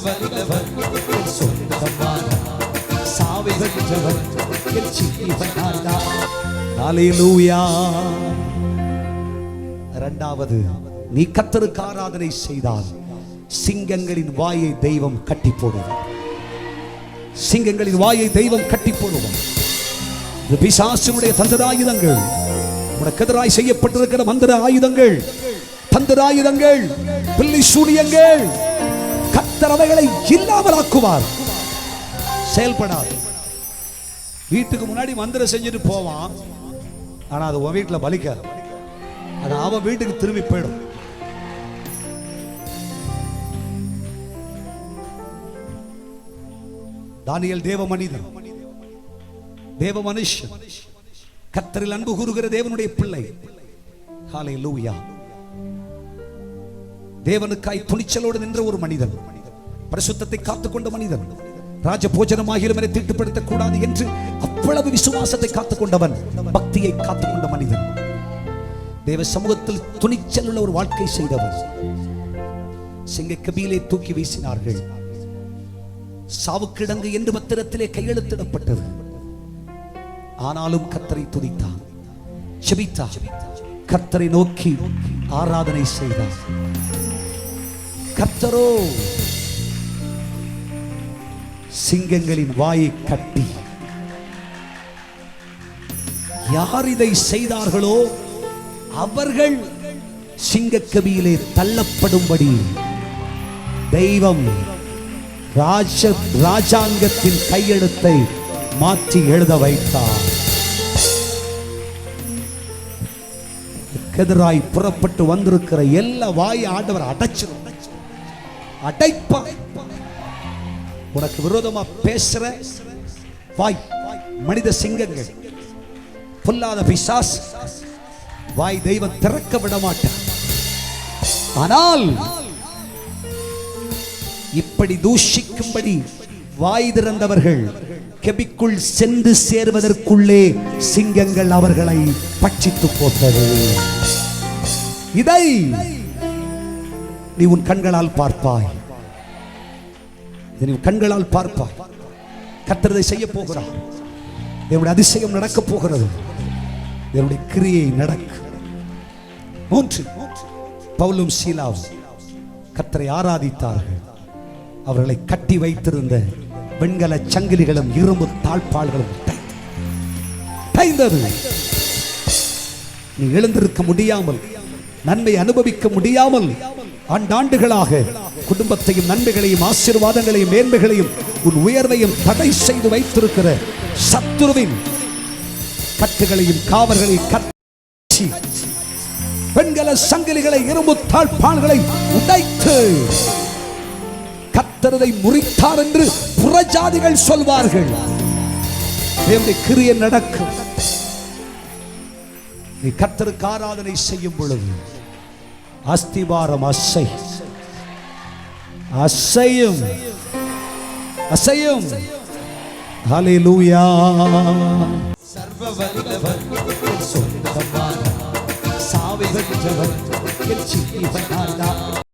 வல்லவர் சொந்தமானார். சாவை வென்றவர் என் ஜீவனானார். ஹல்லேலூயா. இரண்டாவது, நீ கர்த்தருக்கு ஆராதனை செய்தால் சிங்கங்களின் வாயை தெய்வம் கட்டி போடுவார். சிங்கங்களின் வாயை தெய்வம் கட்டி போடுவார். இது பிசாசுடைய தந்திர ஆயுதங்கள், உனக்கு எதிராய் செய்யப்பட்டிருக்கிற மந்திர ஆயுதங்கள், தந்திர ஆயுதங்கள், பில்லி சூனியங்கள், கர்த்தர் அவைகளை இல்லாமல் ஆக்குவார். செயல்படாது. வீட்டுக்கு முன்னாடி மந்திரம் செஞ்சுட்டு போவான், ஆனா அது உன் வீட்டில் பலிக்காது. அது அவன் வீட்டுக்கு திரும்பி போயிடும். தானியேல் தேவ மனிதன், தேவ மனுஷன், கர்த்தரில் அன்பு கூறுகிற தேவனுடைய பிள்ளை. ஹல்லேலூயா. தேவனுக்காய் துணிச்சலோடு நின்ற ஒரு மனிதன், பரிசுத்தத்தை காத்துக்கொண்ட மனிதன், ராஜ போஜனமாகிலும் என்னை தீட்டுப்படுத்தக் கூடாது என்று அவ்வளவு விசுவாசத்தை காத்துக்கொண்டவன், பக்தியை காத்துக்கொண்ட மனிதன், தேவ சமூகத்தில் துணிச்சல் உள்ள ஒரு வாழ்க்கை செய்தவர். சிங்க கபியிலே தூக்கி வீசினார்கள். சாவுக்கிடங்கு என்று பத்திரத்திலே கையெழுத்திடப்பட்டது. ஆனாலும் கர்த்தரை துதித்தான், ஜெபித்தான், கர்த்தரை நோக்கி ஆராதனை செய்தார். கர்த்தரோ சிங்கங்களின் வாயை கட்டி, யார் இதை செய்தார்களோ அவர்கள் சிங்கக்கபியிலே தள்ளப்படும்படி தெய்வம் ராஜாங்கத்தின் கையெழுத்தை மாற்றி எழுத வைத்தார். எதிராய் புறப்பட்டு வந்திருக்கிற எல்லா வாயை ஆண்டவர் அடைப்பா. உனக்கு விரோதமா பேசுற வாய், மனித சிங்கங்கள், பொல்லாத பிசாசு வாய் தெய்வம் திறக்க விட மாட்டார். ஆனால் இப்படி தூஷிக்கும்படி வாய் திறந்தவர்கள் கெபிக்குள் சென்று சேர்வதற்குள்ளே சிங்கங்கள் அவர்களை பட்சித்து போட்டது. இதை நீ உன் கண்களால் பார்ப்பாய். இதை கண்களால் பார்ப்பாய். கர்த்தர் இதை செய்ய போகிறார். தேவனுடைய அதிசயம் நடக்க போகிறது. தேவனுடைய கிரியை நடக்க. 3, பவுலும் சீலாவும் கர்த்தரை ஆராதித்தார்கள். அவர்களை கட்டி வைத்திருந்த வெண்கல சங்கிலிகளும் இரும்பு தாழ்பாள்களும் உடைந்தது. நீ எழுந்திருக்க முடியாமல், நன்மை அனுபவிக்க முடியாமல், ஆண்டாண்டுகளாக குடும்பத்தையும் நன்மைகளையும் ஆசீர்வாதங்களையும் மேன்மைகளையும் உன் உயர்வையும் தடை செய்து வைத்திருக்கிற சத்துருவின் கட்டுகளையும் காவல்களையும் கட்டி வெண்கல சங்கிலிகளை இரும்பு தாழ்பாள்களை உடைத்து கர்த்தரை முறித்தார் என்று புறஜாதிகள் சொல்வார்கள். தேவனுடைய கிரியை நடக்கும். நீ கர்த்தருக்கு ஆராதனை செய்யும் பொழுது அஸ்திவாரம் அசையும். ஹல்லேலூயா. சர்வ வல்லவர் சொந்தமானார். சாவை வென்றவர் என் ஜீவனானார்.